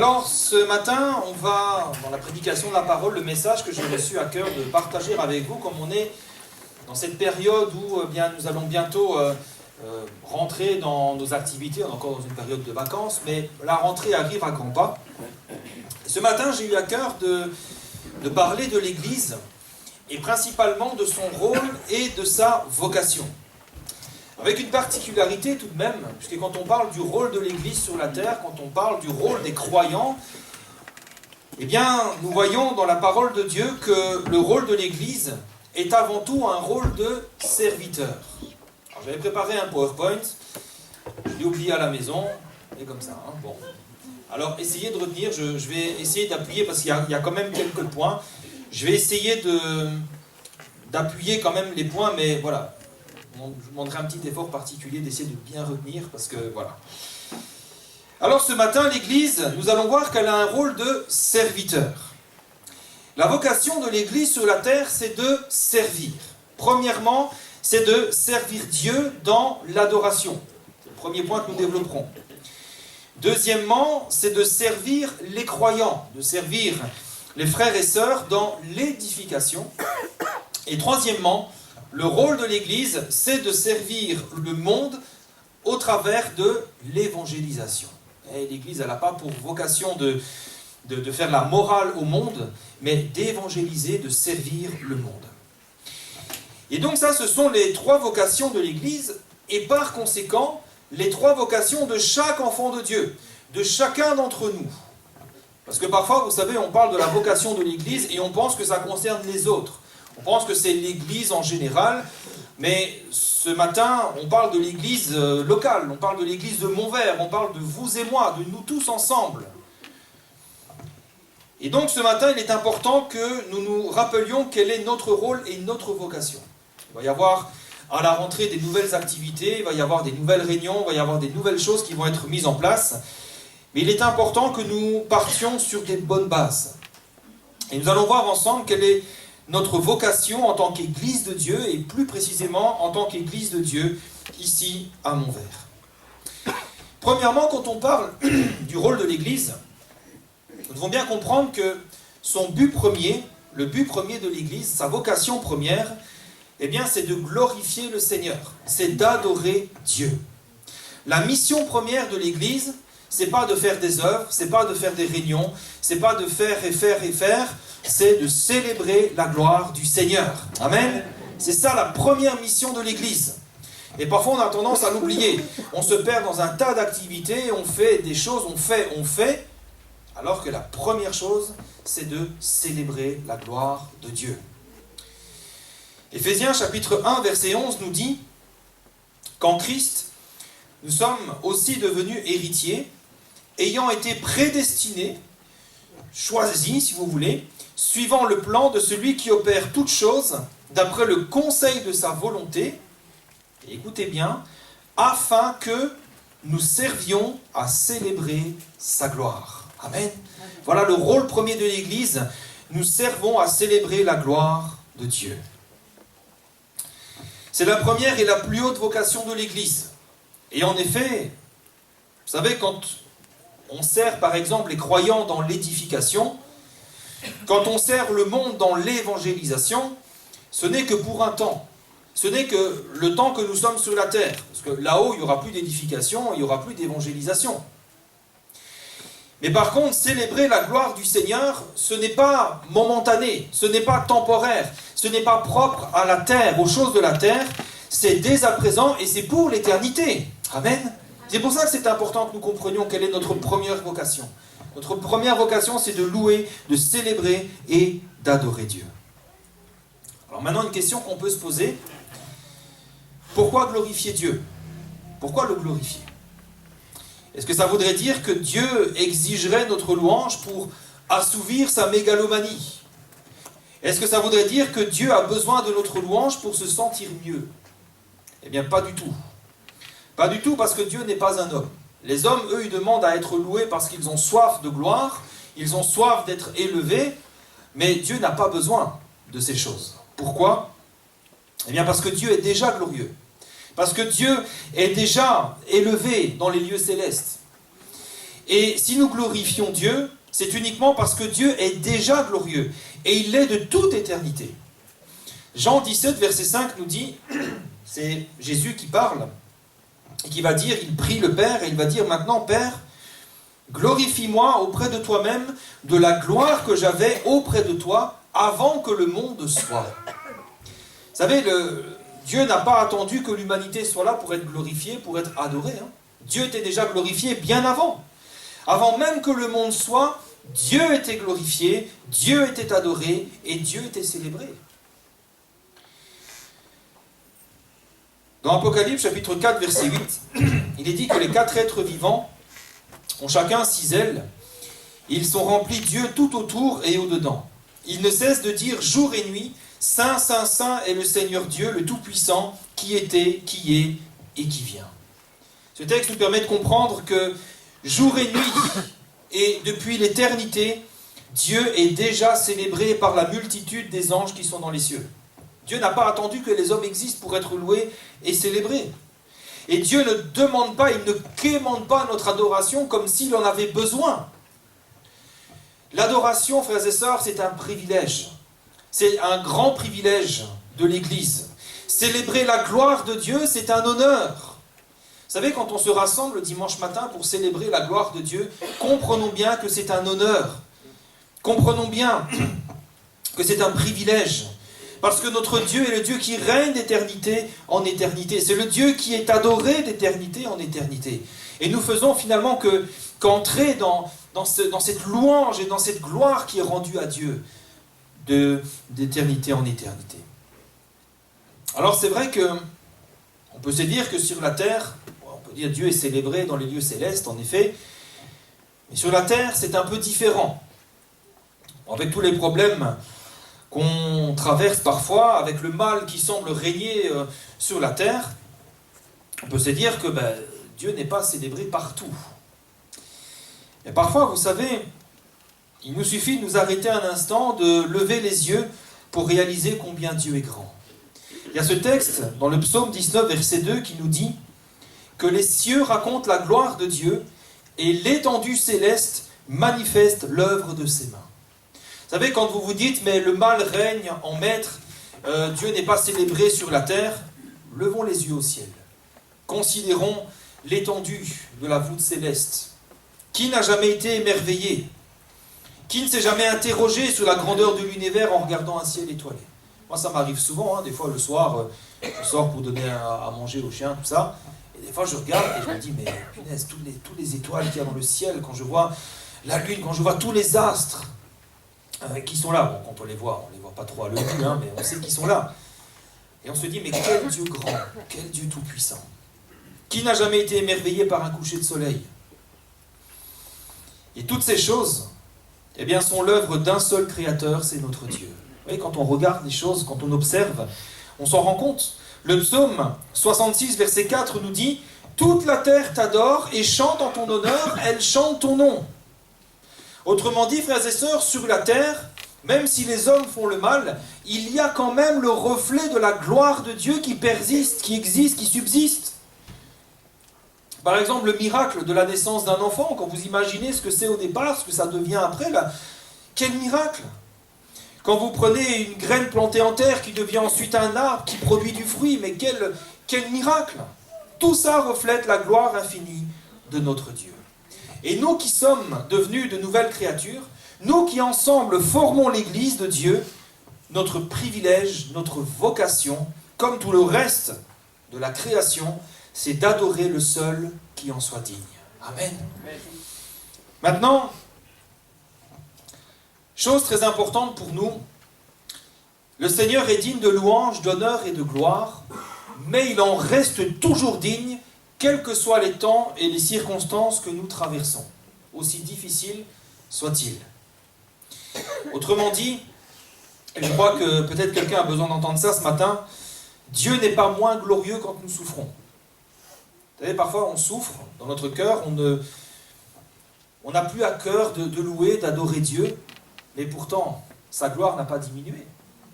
Alors, ce matin, on va, dans la prédication de la parole, le message que j'ai reçu à cœur de partager avec vous, comme on est dans cette période où nous allons bientôt rentrer dans nos activités, on est encore dans une période de vacances, mais la rentrée arrive à grands pas. Ce matin, j'ai eu à cœur de parler de l'Église, et principalement de son rôle et de sa vocation. Avec une particularité tout de même, puisque quand on parle du rôle de l'Église sur la terre, quand on parle du rôle des croyants, eh bien, nous voyons dans la parole de Dieu que le rôle de l'Église est avant tout un rôle de serviteur. Alors, j'avais préparé un PowerPoint, je l'ai oublié à la maison, et comme ça, hein, bon. Alors, essayez de retenir, je vais essayer d'appuyer, parce qu'il y a quand même quelques points. Je vais essayer d'appuyer quand même les points, mais voilà. Je vous demanderai un petit effort particulier d'essayer de bien retenir, parce que voilà. Alors ce matin, l'Église, nous allons voir qu'elle a un rôle de serviteur. La vocation de l'Église sur la terre, c'est de servir. Premièrement, c'est de servir Dieu dans l'adoration. C'est le premier point que nous développerons. Deuxièmement, c'est de servir les croyants, de servir les frères et sœurs dans l'édification. Et troisièmement, le rôle de l'Église, c'est de servir le monde au travers de l'évangélisation. Et l'Église, elle n'a pas pour vocation de faire la morale au monde, mais d'évangéliser, de servir le monde. Et donc ça, ce sont les trois vocations de l'Église, et par conséquent, les trois vocations de chaque enfant de Dieu, de chacun d'entre nous. Parce que parfois, vous savez, on parle de la vocation de l'Église, et on pense que ça concerne les autres. On pense que c'est l'Église en général, mais ce matin, on parle de l'Église locale, on parle de l'Église de Montvert, on parle de vous et moi, de nous tous ensemble. Et donc ce matin, il est important que nous nous rappelions quel est notre rôle et notre vocation. Il va y avoir à la rentrée des nouvelles activités, il va y avoir des nouvelles réunions, il va y avoir des nouvelles choses qui vont être mises en place. Mais il est important que nous partions sur des bonnes bases. Et nous allons voir ensemble quelle est notre vocation en tant qu'Église de Dieu, et plus précisément en tant qu'Église de Dieu, ici à Montvert. Premièrement, quand on parle du rôle de l'Église, nous devons bien comprendre que son but premier, le but premier de l'Église, sa vocation première, eh bien, c'est de glorifier le Seigneur, c'est d'adorer Dieu. La mission première de l'Église, c'est pas de faire des œuvres, c'est pas de faire des réunions, c'est pas de faire et faire et faire, c'est de célébrer la gloire du Seigneur. Amen. C'est ça la première mission de l'Église. Et parfois on a tendance à l'oublier. On se perd dans un tas d'activités, on fait des choses, on fait, alors que la première chose, c'est de célébrer la gloire de Dieu. Éphésiens chapitre 1, verset 11 nous dit qu'en Christ, nous sommes aussi devenus héritiers, ayant été prédestinés, choisis si vous voulez, suivant le plan de celui qui opère toutes choses, d'après le conseil de sa volonté, et écoutez bien, afin que nous servions à célébrer sa gloire. Amen. Voilà le rôle premier de l'Église, nous servons à célébrer la gloire de Dieu. C'est la première et la plus haute vocation de l'Église. Et en effet, vous savez, quand on sert par exemple les croyants dans l'édification, quand on sert le monde dans l'évangélisation, ce n'est que pour un temps. Ce n'est que le temps que nous sommes sur la terre. Parce que là-haut, il n'y aura plus d'édification, il n'y aura plus d'évangélisation. Mais par contre, célébrer la gloire du Seigneur, ce n'est pas momentané, ce n'est pas temporaire, ce n'est pas propre à la terre, aux choses de la terre, c'est dès à présent et c'est pour l'éternité. Amen. C'est pour ça que c'est important que nous comprenions quelle est notre première vocation. Notre première vocation, c'est de louer, de célébrer et d'adorer Dieu. Alors maintenant, une question qu'on peut se poser. Pourquoi glorifier Dieu? Pourquoi le glorifier? Est-ce que ça voudrait dire que Dieu exigerait notre louange pour assouvir sa mégalomanie? Est-ce que ça voudrait dire que Dieu a besoin de notre louange pour se sentir mieux? Eh bien, pas du tout. Pas du tout, parce que Dieu n'est pas un homme. Les hommes, eux, ils demandent à être loués parce qu'ils ont soif de gloire, ils ont soif d'être élevés, mais Dieu n'a pas besoin de ces choses. Pourquoi? Eh bien, parce que Dieu est déjà glorieux. Parce que Dieu est déjà élevé dans les lieux célestes. Et si nous glorifions Dieu, c'est uniquement parce que Dieu est déjà glorieux, et il l'est de toute éternité. Jean 17, verset 5 nous dit, c'est Jésus qui parle, et qui va dire, il prie le Père, et il va dire maintenant, Père, glorifie-moi auprès de toi-même de la gloire que j'avais auprès de toi avant que le monde soit. Vous savez, Dieu n'a pas attendu que l'humanité soit là pour être glorifiée, pour être adorée. Dieu était déjà glorifié bien avant. Avant même que le monde soit, Dieu était glorifié, Dieu était adoré et Dieu était célébré. Dans Apocalypse chapitre 4 verset 8, il est dit que les 4 êtres vivants ont chacun 6 ailes. Ils sont remplis Dieu tout autour et au-dedans. Ils ne cessent de dire jour et nuit, Saint, Saint, Saint est le Seigneur Dieu, le Tout-Puissant, qui était, qui est et qui vient. Ce texte nous permet de comprendre que jour et nuit, et depuis l'éternité, Dieu est déjà célébré par la multitude des anges qui sont dans les cieux. Dieu n'a pas attendu que les hommes existent pour être loués et célébrés. Et Dieu ne demande pas, il ne quémande pas notre adoration comme s'il en avait besoin. L'adoration, frères et sœurs, c'est un privilège. C'est un grand privilège de l'Église. Célébrer la gloire de Dieu, c'est un honneur. Vous savez, quand on se rassemble le dimanche matin pour célébrer la gloire de Dieu, comprenons bien que c'est un honneur. Comprenons bien que c'est un privilège. Parce que notre Dieu est le Dieu qui règne d'éternité en éternité. C'est le Dieu qui est adoré d'éternité en éternité. Et nous faisons finalement qu'entrer dans cette louange et dans cette gloire qui est rendue à Dieu d'éternité en éternité. Alors c'est vrai que on peut se dire que sur la terre, on peut dire Dieu est célébré dans les lieux célestes, en effet, mais sur la terre c'est un peu différent. Avec tous les problèmes qu'on traverse parfois, avec le mal qui semble régner sur la terre, on peut se dire que Dieu n'est pas célébré partout. Et parfois, vous savez, il nous suffit de nous arrêter un instant, de lever les yeux pour réaliser combien Dieu est grand. Il y a ce texte dans le psaume 19, verset 2, qui nous dit que les cieux racontent la gloire de Dieu et l'étendue céleste manifeste l'œuvre de ses mains. Vous savez, quand vous vous dites, mais le mal règne en maître, Dieu n'est pas célébré sur la terre, levons les yeux au ciel. Considérons l'étendue de la voûte céleste. Qui n'a jamais été émerveillé? Qui ne s'est jamais interrogé sur la grandeur de l'univers en regardant un ciel étoilé? Moi, ça m'arrive souvent, des fois le soir, je sors pour donner à manger aux chiens, tout ça, et des fois je regarde et je me dis, mais punaise, tous les étoiles qu'il y a dans le ciel, quand je vois la lune, quand je vois tous les astres, qui sont là. Bon, quand on les voit pas trop à l'œil nu, mais on sait qu'ils sont là. Et on se dit, mais quel Dieu grand, quel Dieu tout-puissant. Qui n'a jamais été émerveillé par un coucher de soleil? Et toutes ces choses, eh bien, sont l'œuvre d'un seul créateur, c'est notre Dieu. Vous voyez, quand on regarde les choses, quand on observe, on s'en rend compte. Le psaume 66, verset 4 nous dit « Toute la terre t'adore et chante en ton honneur, elle chante ton nom. » Autrement dit, frères et sœurs, sur la terre, même si les hommes font le mal, il y a quand même le reflet de la gloire de Dieu qui persiste, qui existe, qui subsiste. Par exemple, le miracle de la naissance d'un enfant, quand vous imaginez ce que c'est au départ, ce que ça devient après, là, quel miracle! Quand vous prenez une graine plantée en terre qui devient ensuite un arbre qui produit du fruit, mais quel miracle! Tout ça reflète la gloire infinie de notre Dieu. Et nous qui sommes devenus de nouvelles créatures, nous qui ensemble formons l'Église de Dieu, notre privilège, notre vocation, comme tout le reste de la création, c'est d'adorer le seul qui en soit digne. Amen. Maintenant, chose très importante pour nous, le Seigneur est digne de louange, d'honneur et de gloire, mais il en reste toujours digne, quels que soient les temps et les circonstances que nous traversons, aussi difficiles soient-ils. Autrement dit, et je crois que peut-être quelqu'un a besoin d'entendre ça ce matin, Dieu n'est pas moins glorieux quand nous souffrons. Vous savez, parfois on souffre dans notre cœur, on n'a plus à cœur de louer, d'adorer Dieu, mais pourtant, sa gloire n'a pas diminué.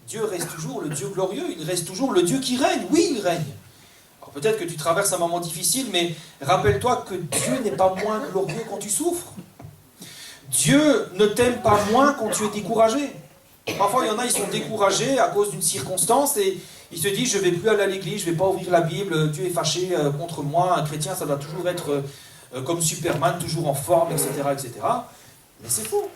Dieu reste toujours le Dieu glorieux, il reste toujours le Dieu qui règne. Oui, il règne. Alors peut-être que tu traverses un moment difficile, mais rappelle-toi que Dieu n'est pas moins glorieux quand tu souffres. Dieu ne t'aime pas moins quand tu es découragé. Parfois, il y en a, ils sont découragés à cause d'une circonstance et ils se disent, je ne vais plus aller à l'église, je ne vais pas ouvrir la Bible, Dieu est fâché contre moi, un chrétien, ça doit toujours être comme Superman, toujours en forme, etc., etc. Mais c'est faux.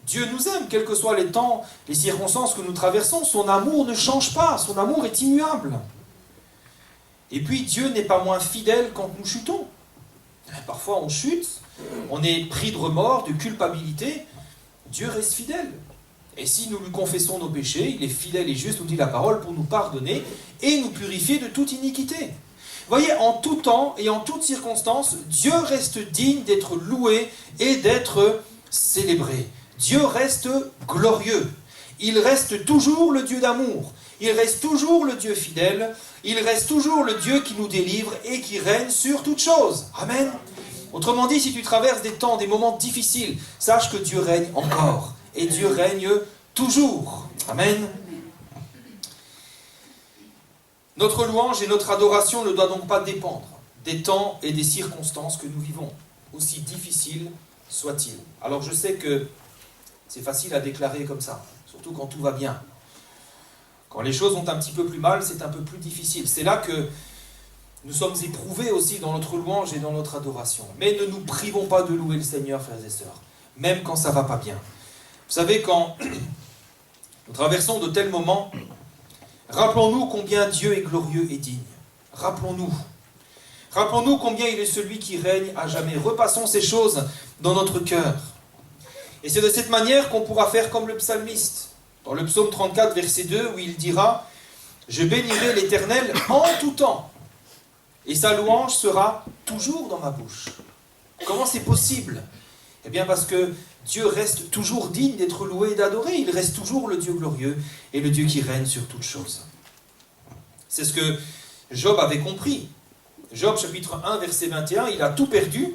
Dieu nous aime, quels que soient les temps, les circonstances que nous traversons. Son amour ne change pas, son amour est immuable. Et puis, Dieu n'est pas moins fidèle quand nous chutons. Parfois, on chute, on est pris de remords, de culpabilité. Dieu reste fidèle. Et si nous lui confessons nos péchés, il est fidèle et juste, nous dit la parole, pour nous pardonner et nous purifier de toute iniquité. Voyez, en tout temps et en toutes circonstances, Dieu reste digne d'être loué et d'être célébré. Dieu reste glorieux. Il reste toujours le Dieu d'amour. Il reste toujours le Dieu fidèle. Il reste toujours le Dieu qui nous délivre et qui règne sur toutes choses. Amen. Autrement dit, si tu traverses des temps, des moments difficiles, sache que Dieu règne encore. Et Dieu règne toujours. Amen. Notre louange et notre adoration ne doivent donc pas dépendre des temps et des circonstances que nous vivons, aussi difficiles soient-ils. Alors je sais que c'est facile à déclarer comme ça, surtout quand tout va bien. Quand les choses ont un petit peu plus mal, c'est un peu plus difficile. C'est là que nous sommes éprouvés aussi dans notre louange et dans notre adoration. Mais ne nous privons pas de louer le Seigneur, frères et sœurs, même quand ça ne va pas bien. Vous savez, quand nous traversons de tels moments, rappelons-nous combien Dieu est glorieux et digne. Rappelons-nous. Rappelons-nous combien il est celui qui règne à jamais. Repassons ces choses dans notre cœur. Et c'est de cette manière qu'on pourra faire comme le psalmiste. Dans le psaume 34, verset 2, où il dira « Je bénirai l'Éternel en tout temps, et sa louange sera toujours dans ma bouche. » Comment c'est possible? Eh bien parce que Dieu reste toujours digne d'être loué et d'adoré. Il reste toujours le Dieu glorieux et le Dieu qui règne sur toutes choses. C'est ce que Job avait compris. Job chapitre 1, verset 21, il a tout perdu.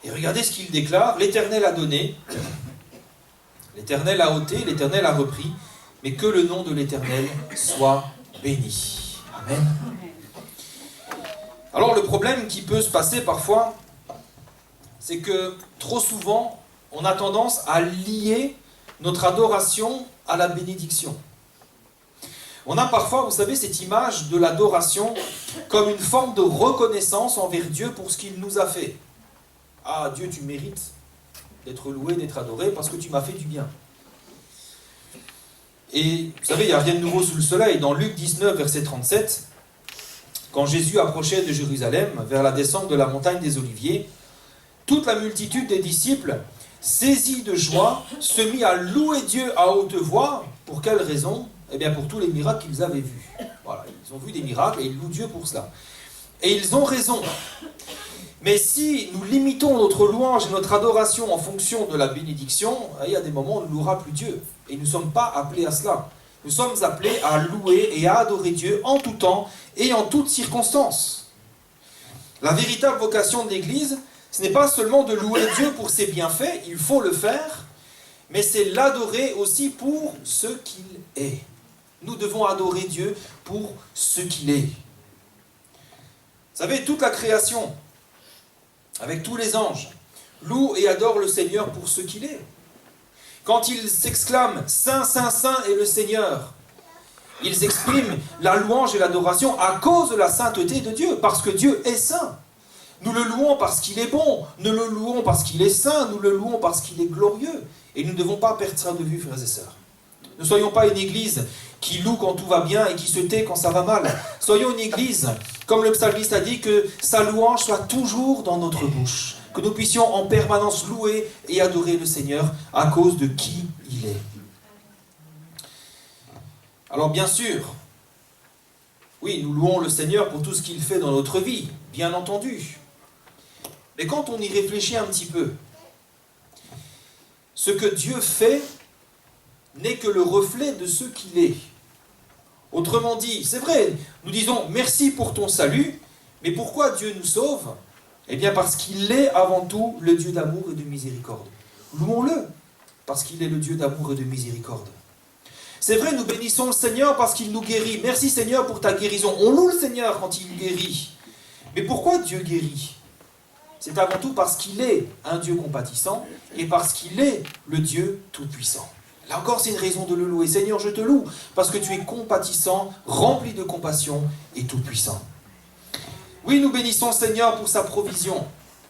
Et regardez ce qu'il déclare. L'Éternel a donné, l'Éternel a ôté, l'Éternel a repris, mais que le nom de l'Éternel soit béni. Amen. Alors le problème qui peut se passer parfois, c'est que trop souvent, on a tendance à lier notre adoration à la bénédiction. On a parfois, vous savez, cette image de l'adoration comme une forme de reconnaissance envers Dieu pour ce qu'il nous a fait. Ah, Dieu, tu mérites d'être loué, d'être adoré, parce que tu m'as fait du bien. Et vous savez, il n'y a rien de nouveau sous le soleil. Dans Luc 19, verset 37, quand Jésus approchait de Jérusalem, vers la descente de la montagne des Oliviers, toute la multitude des disciples, saisis de joie, se mit à louer Dieu à haute voix. Pour quelle raison? Eh bien, pour tous les miracles qu'ils avaient vus. Voilà, ils ont vu des miracles et ils louent Dieu pour cela. Et ils ont raison. Mais si nous limitons notre louange et notre adoration en fonction de la bénédiction, il y a des moments où on ne louera plus Dieu. Et nous ne sommes pas appelés à cela. Nous sommes appelés à louer et à adorer Dieu en tout temps et en toutes circonstances. La véritable vocation de l'Église, ce n'est pas seulement de louer Dieu pour ses bienfaits, il faut le faire, mais c'est l'adorer aussi pour ce qu'il est. Nous devons adorer Dieu pour ce qu'il est. Vous savez, toute la création, avec tous les anges, loue et adore le Seigneur pour ce qu'il est. Quand ils s'exclament « Saint, Saint, Saint est le Seigneur », ils expriment la louange et l'adoration à cause de la sainteté de Dieu, parce que Dieu est saint. Nous le louons parce qu'il est bon, nous le louons parce qu'il est saint, nous le louons parce qu'il est glorieux. Et nous ne devons pas perdre ça de vue, frères et sœurs. Ne soyons pas une église qui loue quand tout va bien et qui se tait quand ça va mal. Soyons une église, comme le psalmiste a dit, que sa louange soit toujours dans notre bouche. Que nous puissions en permanence louer et adorer le Seigneur à cause de qui il est. Alors bien sûr, oui, nous louons le Seigneur pour tout ce qu'il fait dans notre vie, bien entendu. Mais quand on y réfléchit un petit peu, ce que Dieu fait n'est que le reflet de ce qu'il est. Autrement dit, c'est vrai, nous disons merci pour ton salut, mais pourquoi Dieu nous sauve? Eh bien parce qu'il est avant tout le Dieu d'amour et de miséricorde. Louons-le, parce qu'il est le Dieu d'amour et de miséricorde. C'est vrai, nous bénissons le Seigneur parce qu'il nous guérit. Merci Seigneur pour ta guérison. On loue le Seigneur quand il nous guérit. Mais pourquoi Dieu guérit? C'est avant tout parce qu'il est un Dieu compatissant et parce qu'il est le Dieu tout-puissant. Là encore, c'est une raison de le louer. Seigneur, je te loue parce que tu es compatissant, rempli de compassion et tout-puissant. Oui, nous bénissons le Seigneur pour sa provision.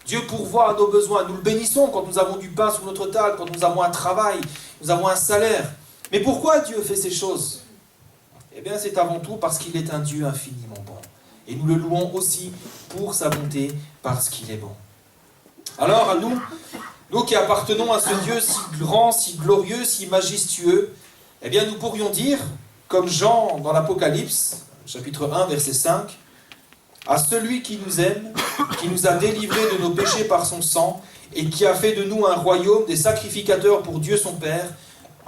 Dieu pourvoit à nos besoins. Nous le bénissons quand nous avons du pain sur notre table, quand nous avons un travail, nous avons un salaire. Mais pourquoi Dieu fait ces choses? Eh bien, c'est avant tout parce qu'il est un Dieu infiniment bon. Et nous le louons aussi pour sa bonté, parce qu'il est bon. Alors, à nous, nous qui appartenons à ce Dieu si grand, si glorieux, si majestueux, eh bien, nous pourrions dire, comme Jean dans l'Apocalypse, chapitre 1, verset 5, « À celui qui nous aime, qui nous a délivrés de nos péchés par son sang, et qui a fait de nous un royaume des sacrificateurs pour Dieu son Père,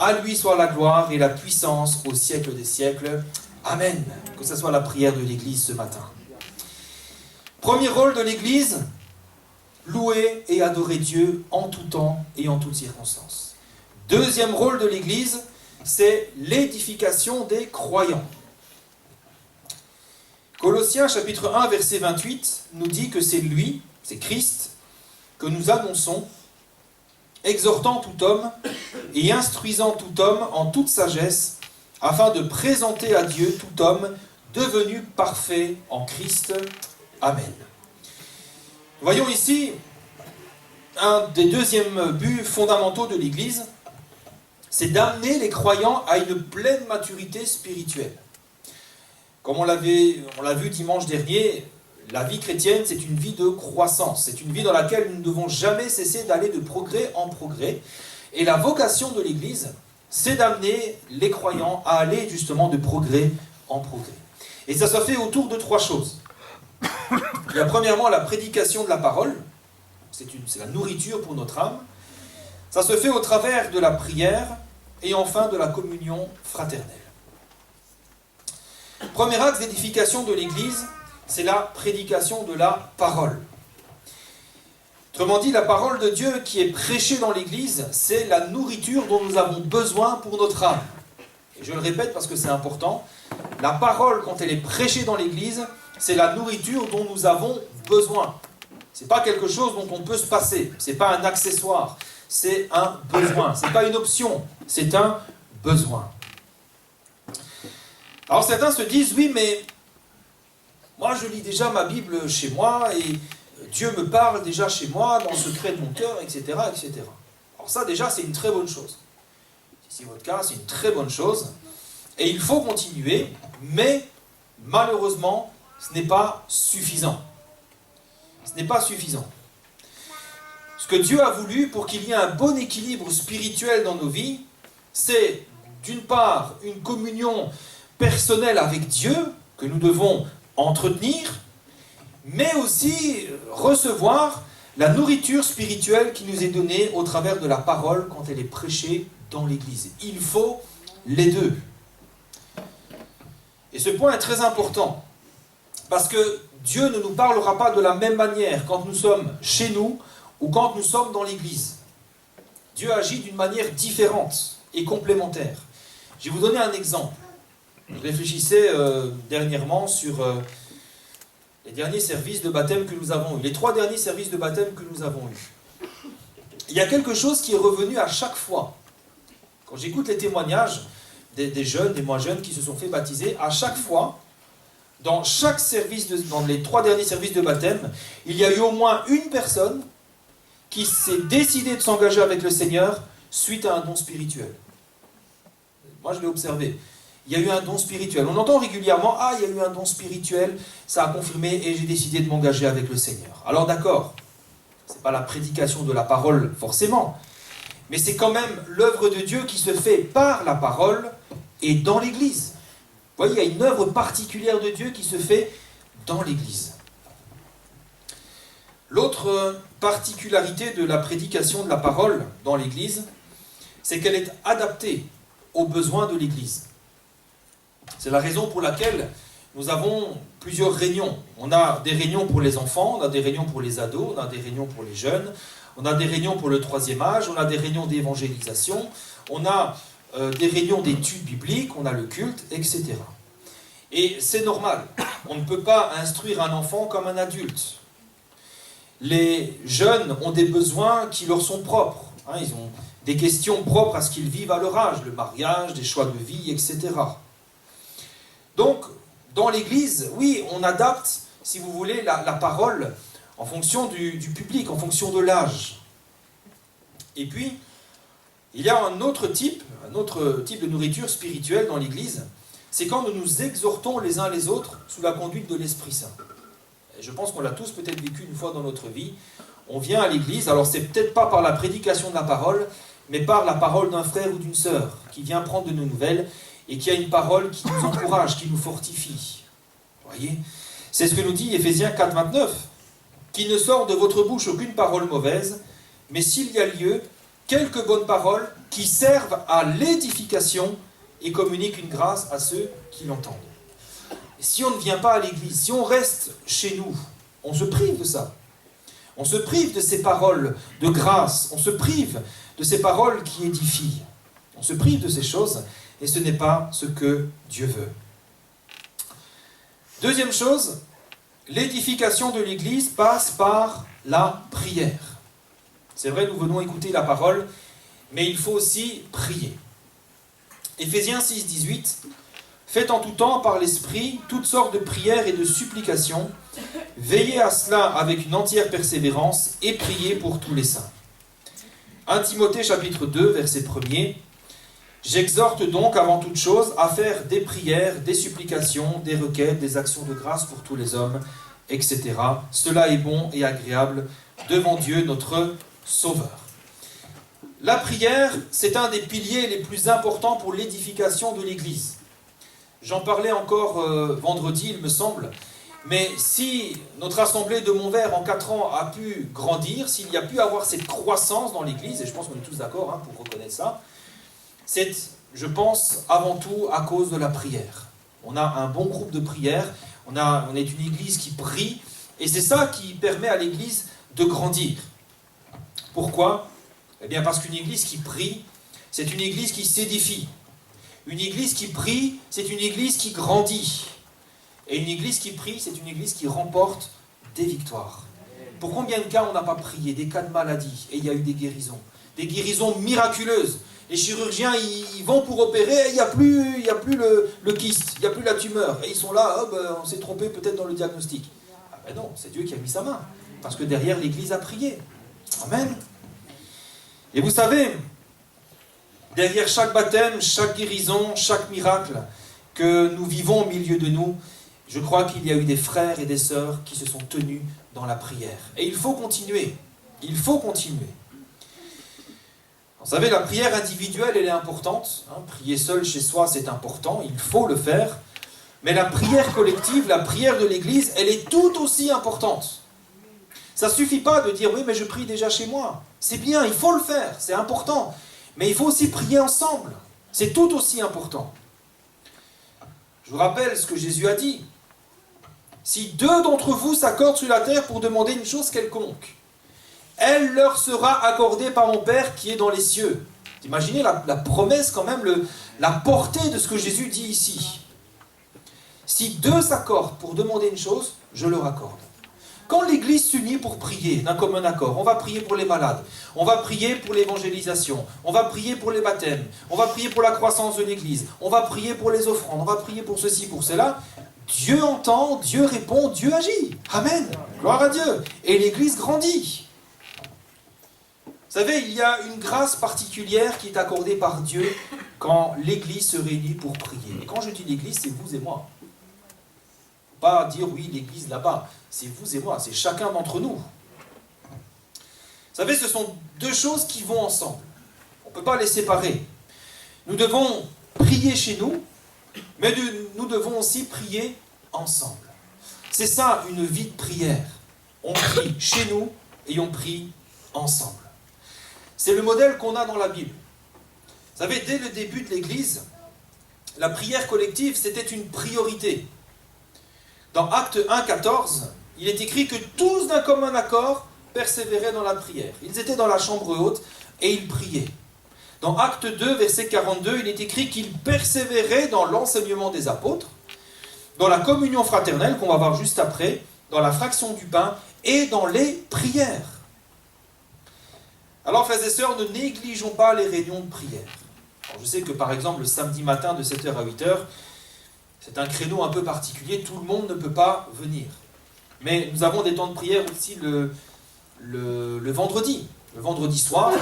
à lui soit la gloire et la puissance au siècle des siècles. Amen. » Que ce soit la prière de l'Église ce matin. Premier rôle de l'Église, louer et adorer Dieu en tout temps et en toutes circonstances. Deuxième rôle de l'Église, c'est l'édification des croyants. Colossiens chapitre 1 verset 28 nous dit que c'est lui, c'est Christ, que nous annonçons, exhortant tout homme et instruisant tout homme en toute sagesse, afin de présenter à Dieu tout homme devenu parfait en Christ. Amen. Voyons ici un des deuxièmes buts fondamentaux de l'Église, c'est d'amener les croyants à une pleine maturité spirituelle. Comme on l'a vu dimanche dernier, la vie chrétienne, c'est une vie de croissance. C'est une vie dans laquelle nous ne devons jamais cesser d'aller de progrès en progrès. Et la vocation de l'Église, c'est d'amener les croyants à aller justement de progrès en progrès. Et ça se fait autour de trois choses. Il y a premièrement la prédication de la parole. C'est la nourriture pour notre âme. Ça se fait au travers de la prière et enfin de la communion fraternelle. Premier axe d'édification de l'Église, c'est la prédication de la parole. Autrement dit, la parole de Dieu qui est prêchée dans l'Église, c'est la nourriture dont nous avons besoin pour notre âme. Et je le répète parce que c'est important, la parole, quand elle est prêchée dans l'Église, c'est la nourriture dont nous avons besoin. Ce n'est pas quelque chose dont on peut se passer, ce n'est pas un accessoire, c'est un besoin. Ce n'est pas une option, c'est un besoin. Alors certains se disent, oui, mais moi je lis déjà ma Bible chez moi et Dieu me parle déjà chez moi, dans le secret de mon cœur, etc., etc. Alors ça déjà c'est une très bonne chose. Si c'est votre cas, c'est une très bonne chose. Et il faut continuer, mais malheureusement, ce n'est pas suffisant. Ce n'est pas suffisant. Ce que Dieu a voulu pour qu'il y ait un bon équilibre spirituel dans nos vies, c'est d'une part une communion personnelle avec Dieu que nous devons entretenir, mais aussi recevoir la nourriture spirituelle qui nous est donnée au travers de la parole quand elle est prêchée dans l'Église. Il faut les deux. Et ce point est très important, parce que Dieu ne nous parlera pas de la même manière quand nous sommes chez nous ou quand nous sommes dans l'Église. Dieu agit d'une manière différente et complémentaire. Je vais vous donner un exemple. Je réfléchissais dernièrement sur les derniers services de baptême que nous avons eus, les 3 derniers services de baptême que nous avons eus. Il y a quelque chose qui est revenu à chaque fois. Quand j'écoute les témoignages des jeunes, des moins jeunes qui se sont fait baptiser, à chaque fois, dans chaque service, dans les 3 derniers services de baptême, il y a eu au moins une personne qui s'est décidée de s'engager avec le Seigneur suite à un don spirituel. Moi, je l'ai observé. Il y a eu un don spirituel. On entend régulièrement, ah, il y a eu un don spirituel, ça a confirmé et j'ai décidé de m'engager avec le Seigneur. Alors d'accord, ce n'est pas la prédication de la parole forcément, mais c'est quand même l'œuvre de Dieu qui se fait par la parole et dans l'Église. Vous voyez, il y a une œuvre particulière de Dieu qui se fait dans l'Église. L'autre particularité de la prédication de la parole dans l'Église, c'est qu'elle est adaptée aux besoins de l'Église. C'est la raison pour laquelle nous avons plusieurs réunions. On a des réunions pour les enfants, on a des réunions pour les ados, on a des réunions pour les jeunes, on a des réunions pour le 3e âge, on a des réunions d'évangélisation, on a des réunions d'études bibliques, on a le culte, etc. Et c'est normal, on ne peut pas instruire un enfant comme un adulte. Les jeunes ont des besoins qui leur sont propres, hein, ils ont des questions propres à ce qu'ils vivent à leur âge, le mariage, des choix de vie, etc. Donc, dans l'Église, oui, on adapte, si vous voulez, la parole en fonction du public, en fonction de l'âge. Et puis, il y a un autre type de nourriture spirituelle dans l'Église, c'est quand nous nous exhortons les uns les autres sous la conduite de l'Esprit Saint. Et je pense qu'on l'a tous peut-être vécu une fois dans notre vie. On vient à l'Église, alors c'est peut-être pas par la prédication de la parole, mais par la parole d'un frère ou d'une sœur qui vient prendre de nos nouvelles et qui a une parole qui nous encourage, qui nous fortifie. Vous voyez ? C'est ce que nous dit Éphésiens 4, 29. « Qu'il ne sort de votre bouche aucune parole mauvaise, mais s'il y a lieu, quelques bonnes paroles qui servent à l'édification et communiquent une grâce à ceux qui l'entendent. » Et si on ne vient pas à l'église, si on reste chez nous, on se prive de ça. On se prive de ces paroles de grâce, on se prive de ces paroles qui édifient. On se prive de ces choses, et ce n'est pas ce que Dieu veut. Deuxième chose, l'édification de l'Église passe par la prière. C'est vrai, nous venons écouter la parole, mais il faut aussi prier. Éphésiens 6, 18, « Faites en tout temps par l'Esprit toutes sortes de prières et de supplications, veillez à cela avec une entière persévérance et priez pour tous les saints. » 1 Timothée chapitre 2, verset 1er, « J'exhorte donc avant toute chose à faire des prières, des supplications, des requêtes, des actions de grâce pour tous les hommes, etc. Cela est bon et agréable devant Dieu notre Sauveur. » La prière, c'est un des piliers les plus importants pour l'édification de l'Église. J'en parlais encore vendredi, il me semble, mais si notre assemblée de Montvert en 4 ans a pu grandir, s'il y a pu avoir cette croissance dans l'Église, et je pense qu'on est tous d'accord pour reconnaître ça, c'est, je pense, avant tout à cause de la prière. On a un bon groupe de prière, on est une Église qui prie, et c'est ça qui permet à l'Église de grandir. Pourquoi ? Eh bien parce qu'une Église qui prie, c'est une Église qui s'édifie. Une Église qui prie, c'est une Église qui grandit. Et une Église qui prie, c'est une Église qui remporte des victoires. Pour combien de cas on n'a pas prié? Des cas de maladie, et il y a eu des guérisons miraculeuses. Les chirurgiens, ils vont pour opérer, et il n'y a plus le kyste, il n'y a plus la tumeur. Et ils sont là, on s'est trompé peut-être dans le diagnostic. Ah ben non, c'est Dieu qui a mis sa main. Parce que derrière, l'Église a prié. Amen. Et vous savez, derrière chaque baptême, chaque guérison, chaque miracle que nous vivons au milieu de nous, je crois qu'il y a eu des frères et des sœurs qui se sont tenus dans la prière. Et il faut continuer. Il faut continuer. Vous savez, la prière individuelle, elle est importante. Prier seul chez soi, c'est important. Il faut le faire. Mais la prière collective, la prière de l'Église, elle est tout aussi importante. Ça ne suffit pas de dire « oui, mais je prie déjà chez moi ». C'est bien, il faut le faire, c'est important. Mais il faut aussi prier ensemble. C'est tout aussi important. Je vous rappelle ce que Jésus a dit. « Si 2 d'entre vous s'accordent sur la terre pour demander une chose quelconque, elle leur sera accordée par mon Père qui est dans les cieux. » Imaginez la promesse quand même, la portée de ce que Jésus dit ici. « Si 2 s'accordent pour demander une chose, je leur accorde. » Quand l'Église s'unit pour prier d'un commun accord, on va prier pour les malades, on va prier pour l'évangélisation, on va prier pour les baptêmes, on va prier pour la croissance de l'Église, on va prier pour les offrandes, on va prier pour ceci, pour cela. Dieu entend, Dieu répond, Dieu agit. Amen. Gloire à Dieu. Et l'Église grandit. Vous savez, il y a une grâce particulière qui est accordée par Dieu quand l'Église se réunit pour prier. Et quand je dis l'Église, c'est vous et moi. Pas dire oui, l'Église là-bas. C'est vous et moi, c'est chacun d'entre nous. Vous savez, ce sont 2 choses qui vont ensemble. On ne peut pas les séparer. Nous devons prier chez nous, mais nous devons aussi prier ensemble. C'est ça, une vie de prière. On prie chez nous et on prie ensemble. C'est le modèle qu'on a dans la Bible. Vous savez, dès le début de l'Église, la prière collective, c'était une priorité. Dans Actes 1, 14, il est écrit que tous d'un commun accord persévéraient dans la prière. Ils étaient dans la chambre haute et ils priaient. Dans Acte 2, verset 42, il est écrit qu'ils persévéraient dans l'enseignement des apôtres, dans la communion fraternelle, qu'on va voir juste après, dans la fraction du pain et dans les prières. Alors, frères et sœurs, ne négligeons pas les réunions de prière. Alors, je sais que, par exemple, le samedi matin de 7h à 8h, c'est un créneau un peu particulier, tout le monde ne peut pas venir. Mais nous avons des temps de prière aussi le vendredi soir.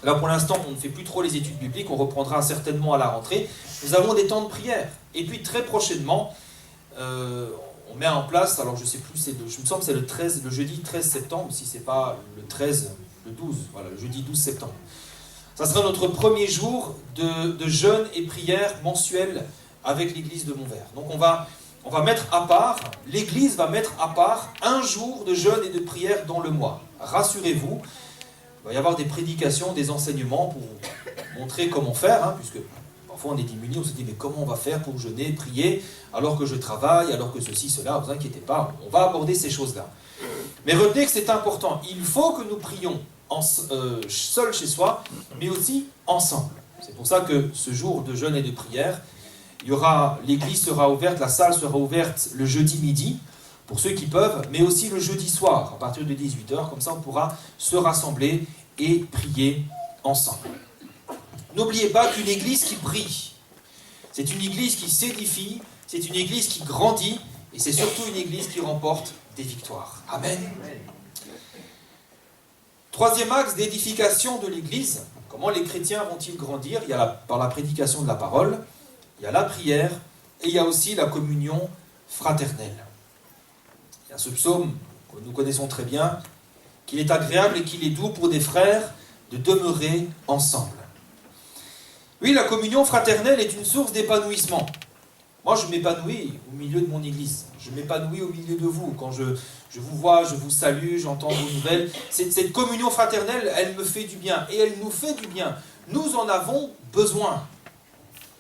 Là, pour l'instant, on ne fait plus trop les études bibliques, on reprendra certainement à la rentrée. Nous avons des temps de prière. Et puis, très prochainement, on met en place, alors je ne sais plus, je me semble que c'est le jeudi 13 septembre, si ce n'est pas le 13, le 12, voilà, le jeudi 12 septembre. Ça sera notre premier jour de jeûne et prière mensuelle avec l'église de Montvert. Donc on va mettre à part, l'église va mettre à part un jour de jeûne et de prière dans le mois. Rassurez-vous, il va y avoir des prédications, des enseignements pour montrer comment faire, puisque parfois on est démunis, on se dit mais comment on va faire pour jeûner, prier, alors que je travaille, alors que ceci, cela, ne vous inquiétez pas, on va aborder ces choses-là. Mais retenez que c'est important, il faut que nous prions seul chez soi, mais aussi ensemble. C'est pour ça que ce jour de jeûne et de prière, l'église sera ouverte, la salle sera ouverte le jeudi midi, pour ceux qui peuvent, mais aussi le jeudi soir, à partir de 18h, comme ça on pourra se rassembler et prier ensemble. N'oubliez pas qu'une église qui prie, c'est une église qui s'édifie, c'est une église qui grandit, et c'est surtout une église qui remporte des victoires. Amen. Troisième axe d'édification de l'église, comment les chrétiens vont-ils grandir? Il y a par la prédication de la parole, il y a la prière, et il y a aussi la communion fraternelle. Il y a ce psaume que nous connaissons très bien, qu'il est agréable et qu'il est doux pour des frères de demeurer ensemble. Oui, la communion fraternelle est une source d'épanouissement. Moi, je m'épanouis au milieu de mon église. Je m'épanouis au milieu de vous. Quand je vous vois, je vous salue, j'entends vos nouvelles. Cette communion fraternelle, elle me fait du bien. Et elle nous fait du bien. Nous en avons besoin. En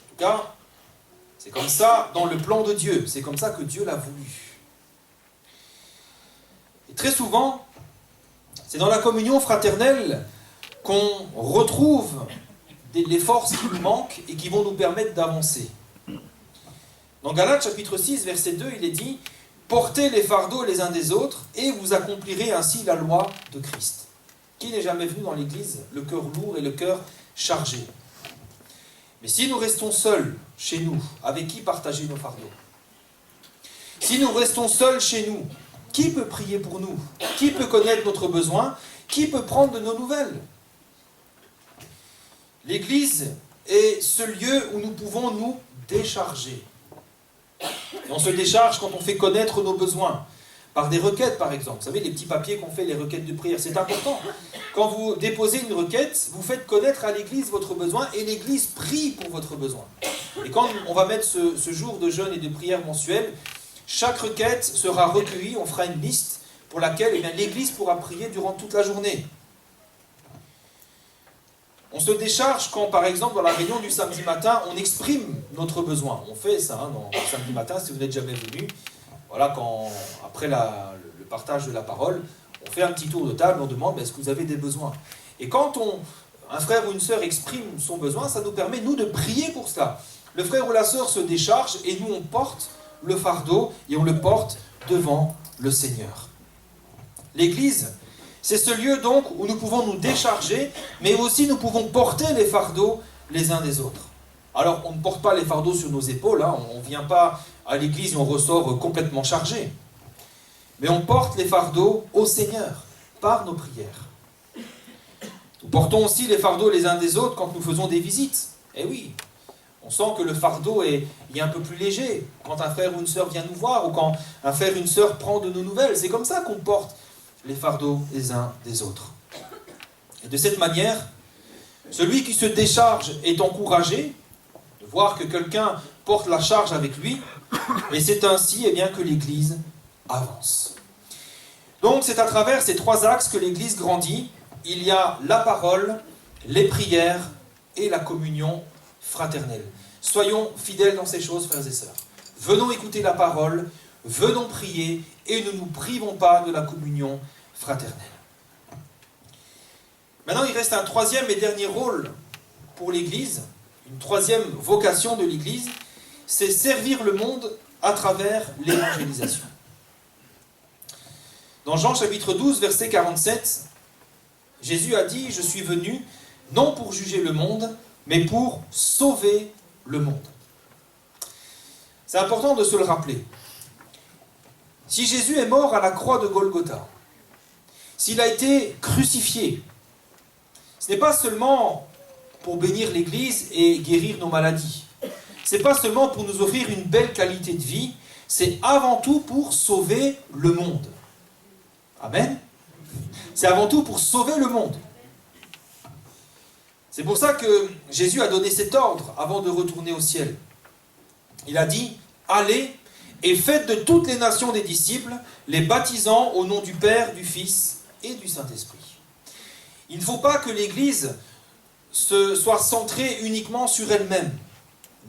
tout cas, c'est comme ça dans le plan de Dieu. C'est comme ça que Dieu l'a voulu. Et très souvent, c'est dans la communion fraternelle qu'on retrouve les forces qui nous manquent et qui vont nous permettre d'avancer. Dans Galates chapitre 6, verset 2, il est dit « Portez les fardeaux les uns des autres et vous accomplirez ainsi la loi de Christ. » Qui n'est jamais venu dans l'église le cœur lourd et le cœur chargé? Mais si nous restons seuls chez nous, avec qui partager nos fardeaux? Si nous restons seuls chez nous, qui peut prier pour nous? Qui peut connaître notre besoin? Qui peut prendre de nos nouvelles? L'église est ce lieu où nous pouvons nous décharger. Et on se décharge quand on fait connaître nos besoins. Par des requêtes, par exemple. Vous savez, les petits papiers qu'on fait, les requêtes de prière, c'est important. Quand vous déposez une requête, vous faites connaître à l'église votre besoin et l'église prie pour votre besoin. Et quand on va mettre ce jour de jeûne et de prière mensuel, chaque requête sera recueillie, on fera une liste pour laquelle l'église pourra prier durant toute la journée. On se décharge quand, par exemple, dans la réunion du samedi matin, on exprime notre besoin. On fait ça dans le samedi matin, si vous n'êtes jamais venu. Voilà, après le partage de la parole, on fait un petit tour de table, on demande est-ce que vous avez des besoins? Et quand un frère ou une sœur exprime son besoin, ça nous permet, nous, de prier pour cela. Le frère ou la sœur se décharge et nous, on porte le fardeau et on le porte devant le Seigneur. L'Église, c'est ce lieu donc où nous pouvons nous décharger, mais aussi nous pouvons porter les fardeaux les uns des autres. Alors, on ne porte pas les fardeaux sur nos épaules, on ne vient pas à l'église et on ressort complètement chargé. Mais on porte les fardeaux au Seigneur, par nos prières. Nous portons aussi les fardeaux les uns des autres quand nous faisons des visites. Eh oui, on sent que le fardeau est un peu plus léger quand un frère ou une sœur vient nous voir, ou quand un frère ou une sœur prend de nos nouvelles. C'est comme ça qu'on porte les fardeaux les uns des autres. Et de cette manière, celui qui se décharge est encouragé de voir que quelqu'un porte la charge avec lui, et c'est ainsi que l'Église avance. Donc c'est à travers ces trois axes que l'Église grandit. Il y a la parole, les prières et la communion fraternelle. Soyons fidèles dans ces choses, frères et sœurs. Venons écouter la parole, venons prier, et ne nous privons pas de la communion fraternelle. Maintenant, il reste un troisième et dernier rôle pour l'Église, une troisième vocation de l'Église, c'est servir le monde à travers l'évangélisation. Dans Jean chapitre 12, verset 47, Jésus a dit « Je suis venu non pour juger le monde, mais pour sauver le monde. » C'est important de se le rappeler. Si Jésus est mort à la croix de Golgotha, s'il a été crucifié, ce n'est pas seulement pour bénir l'Église et guérir nos maladies. Ce n'est pas seulement pour nous offrir une belle qualité de vie, c'est avant tout pour sauver le monde. Amen. C'est avant tout pour sauver le monde. C'est pour ça que Jésus a donné cet ordre avant de retourner au ciel. Il a dit, allez et faites de toutes les nations des disciples, les baptisant au nom du Père, du Fils et du Saint-Esprit. Il ne faut pas que l'Église soit centrée uniquement sur elle-même.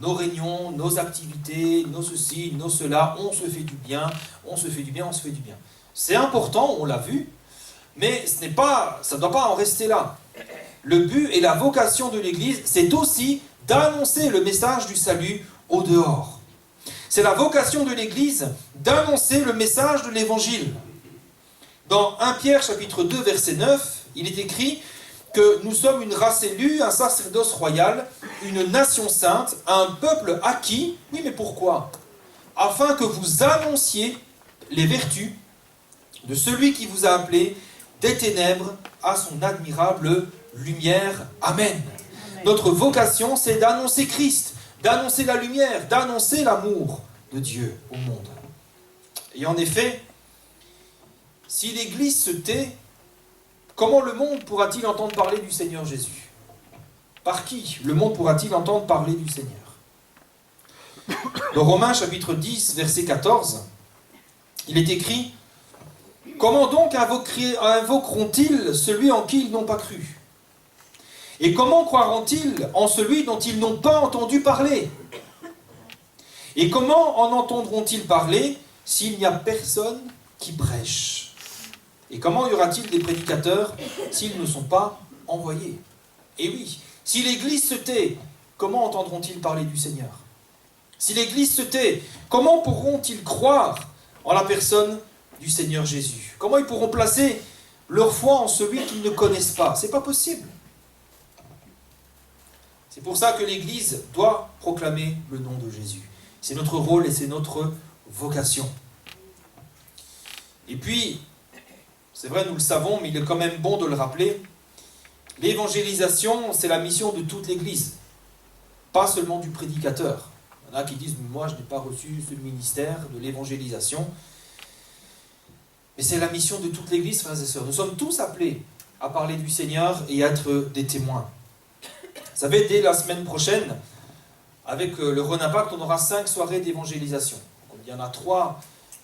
Nos réunions, nos activités, nos ceci, nos cela, on se fait du bien, on se fait du bien, on se fait du bien. C'est important, on l'a vu, mais ça ne doit pas en rester là. Le but et la vocation de l'Église, c'est aussi d'annoncer le message du salut au dehors. C'est la vocation de l'Église d'annoncer le message de l'Évangile. Dans 1 Pierre chapitre 2 verset 9, il est écrit que nous sommes une race élue, un sacerdoce royal, une nation sainte, un peuple acquis. Oui, mais pourquoi? Afin que vous annonciez les vertus de celui qui vous a appelé des ténèbres à son admirable lumière. Amen. Amen. Notre vocation, c'est d'annoncer Christ, d'annoncer la lumière, d'annoncer l'amour de Dieu au monde. Et en effet, si l'Église se tait, comment le monde pourra-t-il entendre parler du Seigneur Jésus? Par qui le monde pourra-t-il entendre parler du Seigneur? Dans Romains chapitre 10, verset 14, il est écrit « Comment donc invoqueront-ils celui en qui ils n'ont pas cru? Et comment croiront-ils en celui dont ils n'ont pas entendu parler? Et comment en entendront-ils parler s'il n'y a personne qui prêche? Et comment y aura-t-il des prédicateurs s'ils ne sont pas envoyés? » Et oui, si l'Église se tait, comment entendront-ils parler du Seigneur? Si l'Église se tait, comment pourront-ils croire en la personne du Seigneur Jésus? Comment ils pourront placer leur foi en celui qu'ils ne connaissent pas? C'est pas possible. C'est pour ça que l'Église doit proclamer le nom de Jésus. C'est notre rôle et c'est notre vocation. Et puis, c'est vrai, nous le savons, mais il est quand même bon de le rappeler, l'évangélisation, c'est la mission de toute l'Église, pas seulement du prédicateur. Il y en a qui disent, moi je n'ai pas reçu ce ministère de l'évangélisation. Mais c'est la mission de toute l'Église, frères et sœurs. Nous sommes tous appelés à parler du Seigneur et à être des témoins. Vous savez, dès la semaine prochaine, avec le Renapact, on aura 5 soirées d'évangélisation. Il y en a 3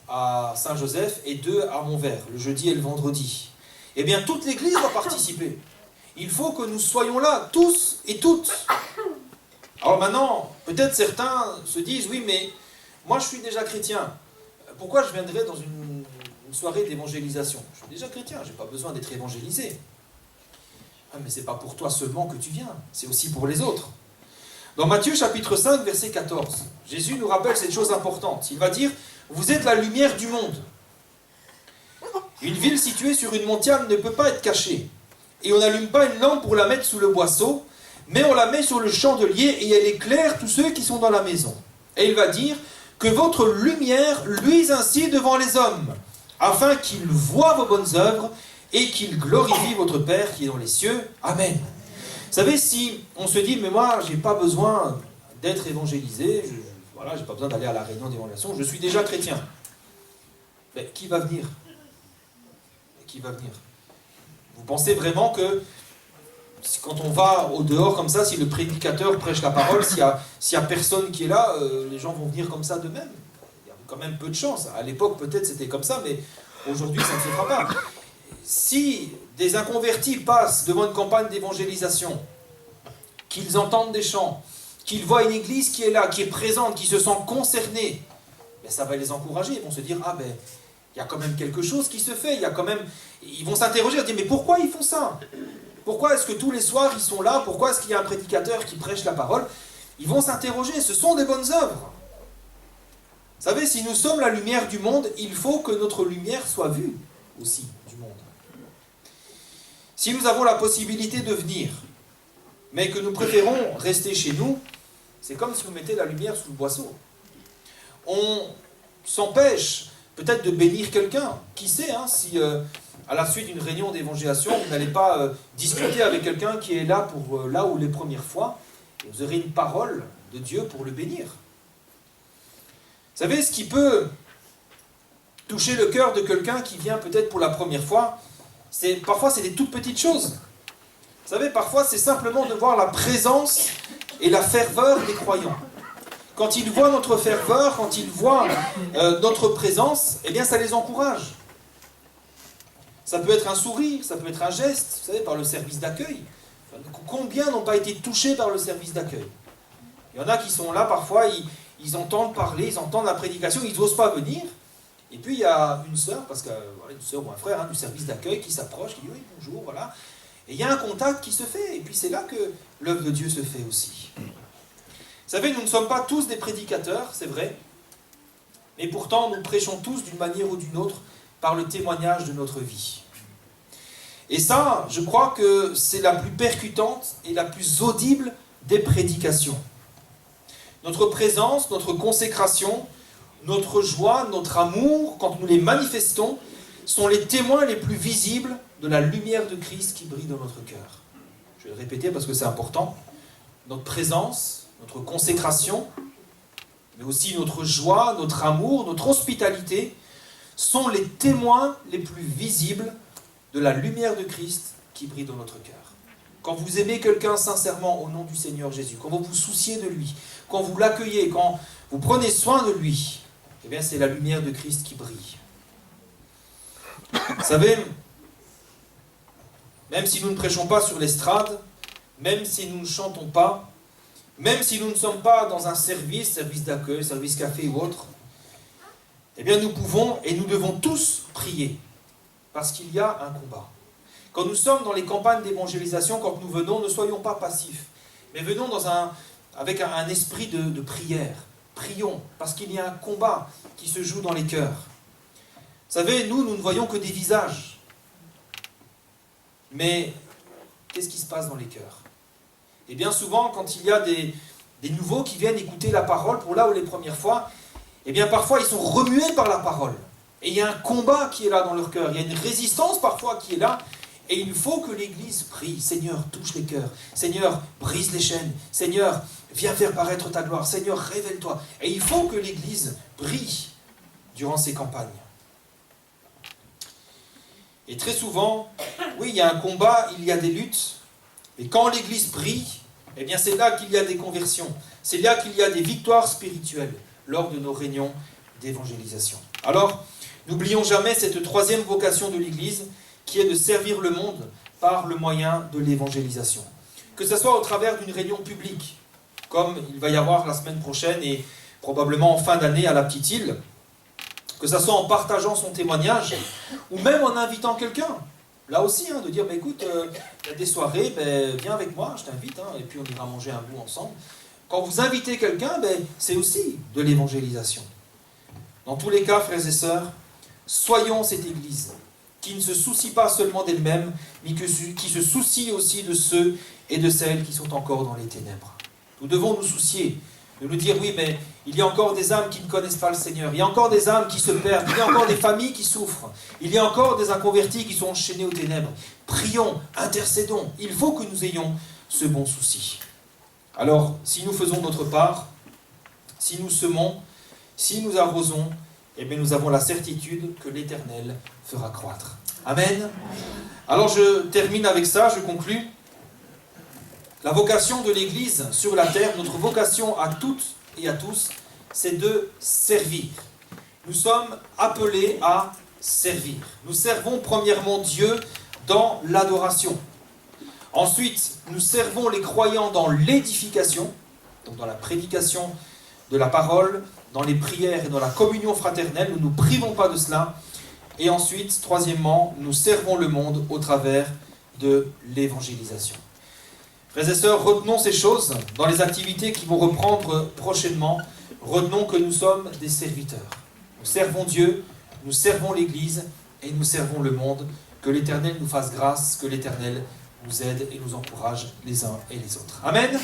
à Saint-Joseph et 2 à Montvert, le jeudi et le vendredi. Eh bien, toute l'Église va participer. Il faut que nous soyons là, tous et toutes. Alors maintenant, peut-être certains se disent, oui, mais moi je suis déjà chrétien. Pourquoi je viendrais dans une soirée d'évangélisation? Je suis déjà chrétien, je n'ai pas besoin d'être évangélisé. Ah, mais ce n'est pas pour toi seulement que tu viens, c'est aussi pour les autres. Dans Matthieu chapitre 5, verset 14, Jésus nous rappelle cette chose importante. Il va dire, vous êtes la lumière du monde. Une ville située sur une montagne ne peut pas être cachée. Et on n'allume pas une lampe pour la mettre sous le boisseau, mais on la met sur le chandelier et elle éclaire tous ceux qui sont dans la maison. Et il va dire que votre lumière luise ainsi devant les hommes, afin qu'ils voient vos bonnes œuvres et qu'ils glorifient votre Père qui est dans les cieux. Amen. Vous savez, si on se dit, mais moi, je n'ai pas besoin d'être évangélisé, je n'ai pas besoin d'aller à la réunion d'évangélisation, je suis déjà chrétien. Mais qui va venir? Qui va venir? Vous pensez vraiment que quand on va au dehors comme ça, si le prédicateur prêche la parole, s'il y a personne qui est là, les gens vont venir comme ça d'eux-mêmes? Il y a quand même peu de chance. À l'époque, peut-être c'était comme ça, mais aujourd'hui, ça ne se fera pas. Si des inconvertis passent devant une campagne d'évangélisation, qu'ils entendent des chants, qu'ils voient une église qui est là, qui est présente, qui se sent concernée, ben ça va les encourager. Ils vont se dire, ah ben, il y a quand même quelque chose qui se fait. Il y a quand même... Ils vont s'interroger, dire, mais pourquoi ils font ça? Pourquoi est-ce que tous les soirs ils sont là? Pourquoi est-ce qu'il y a un prédicateur qui prêche la parole? Ils vont s'interroger, ce sont des bonnes œuvres. Vous savez, si nous sommes la lumière du monde, il faut que notre lumière soit vue aussi du monde. Si nous avons la possibilité de venir, mais que nous préférons rester chez nous, c'est comme si vous mettez la lumière sous le boisseau. On s'empêche peut-être de bénir quelqu'un. Qui sait, hein, si à la suite d'une réunion d'évangélisation, vous n'allez pas discuter avec quelqu'un qui est là pour là où les premières fois, et vous aurez une parole de Dieu pour le bénir. Vous savez, ce qui peut toucher le cœur de quelqu'un qui vient peut-être pour la première fois, parfois c'est des toutes petites choses. Vous savez, parfois c'est simplement de voir la présence et la ferveur des croyants. Quand ils voient notre ferveur, quand ils voient notre présence, eh bien ça les encourage. Ça peut être un sourire, ça peut être un geste, vous savez, par le service d'accueil. Combien n'ont pas été touchés par le service d'accueil? Il y en a qui sont là, parfois, ils entendent parler, ils entendent la prédication, ils n'osent pas venir. Et puis il y a une sœur, parce que une sœur ou un frère du service d'accueil qui s'approche, qui dit oui, bonjour, voilà. Et il y a un contact qui se fait, et puis c'est là que l'œuvre de Dieu se fait aussi. Vous savez, nous ne sommes pas tous des prédicateurs, c'est vrai, mais pourtant nous prêchons tous d'une manière ou d'une autre par le témoignage de notre vie. Et ça, je crois que c'est la plus percutante et la plus audible des prédications. Notre présence, notre consécration, notre joie, notre amour, quand nous les manifestons, sont les témoins les plus visibles de la lumière de Christ qui brille dans notre cœur. Je vais le répéter parce que c'est important. Notre présence, notre consécration, mais aussi notre joie, notre amour, notre hospitalité, sont les témoins les plus visibles de la lumière de Christ qui brille dans notre cœur. Quand vous aimez quelqu'un sincèrement au nom du Seigneur Jésus, quand vous vous souciez de lui, quand vous l'accueillez, quand vous prenez soin de lui, eh bien c'est la lumière de Christ qui brille. Vous savez, même si nous ne prêchons pas sur l'estrade, même si nous ne chantons pas, même si nous ne sommes pas dans un service d'accueil, service café ou autre, eh bien nous pouvons et nous devons tous prier, parce qu'il y a un combat. Quand nous sommes dans les campagnes d'évangélisation, quand nous venons, ne soyons pas passifs, mais venons avec un esprit de prière. Prions, parce qu'il y a un combat qui se joue dans les cœurs. Vous savez, nous ne voyons que des visages. Mais qu'est-ce qui se passe dans les cœurs? Et bien souvent, quand il y a des nouveaux qui viennent écouter la parole pour là ou les premières fois, eh bien parfois ils sont remués par la parole. Et il y a un combat qui est là dans leur cœur. Il y a une résistance parfois qui est là. Et il faut que l'Église prie. Seigneur, touche les cœurs. Seigneur, brise les chaînes. Seigneur, viens faire paraître ta gloire. Seigneur, révèle-toi. Et il faut que l'Église brille durant ces campagnes. Et très souvent, oui, il y a un combat, il y a des luttes. Et quand l'Église brille, eh bien c'est là qu'il y a des conversions. C'est là qu'il y a des victoires spirituelles lors de nos réunions d'évangélisation. Alors, n'oublions jamais cette troisième vocation de l'Église, qui est de servir le monde par le moyen de l'évangélisation. Que ce soit au travers d'une réunion publique, comme il va y avoir la semaine prochaine et probablement en fin d'année à la Petite Île, que ce soit en partageant son témoignage, ou même en invitant quelqu'un. Là aussi, de dire, écoute, il y a des soirées, viens avec moi, je t'invite, et puis on ira manger un bout ensemble. Quand vous invitez quelqu'un, c'est aussi de l'évangélisation. Dans tous les cas, frères et sœurs, soyons cette Église qui ne se soucie pas seulement d'elle-même, mais qui se soucie aussi de ceux et de celles qui sont encore dans les ténèbres. Nous devons nous soucier, de nous dire, oui, mais il y a encore des âmes qui ne connaissent pas le Seigneur, il y a encore des âmes qui se perdent, il y a encore des familles qui souffrent, il y a encore des inconvertis qui sont enchaînés aux ténèbres. Prions, intercédons, il faut que nous ayons ce bon souci. Alors, si nous faisons notre part, si nous semons, si nous arrosons, eh bien nous avons la certitude que l'Éternel fera croître. Amen. Alors je termine avec ça, je conclus. La vocation de l'Église sur la terre, notre vocation à toutes et à tous, c'est de servir. Nous sommes appelés à servir. Nous servons premièrement Dieu dans l'adoration. Ensuite, nous servons les croyants dans l'édification, donc dans la prédication de la parole, dans les prières et dans la communion fraternelle. Nous ne nous privons pas de cela. Et ensuite, troisièmement, nous servons le monde au travers de l'évangélisation. Frères et sœurs, retenons ces choses dans les activités qui vont reprendre prochainement. Retenons que nous sommes des serviteurs. Nous servons Dieu, nous servons l'Église et nous servons le monde. Que l'Éternel nous fasse grâce, que l'Éternel nous aide et nous encourage les uns et les autres. Amen.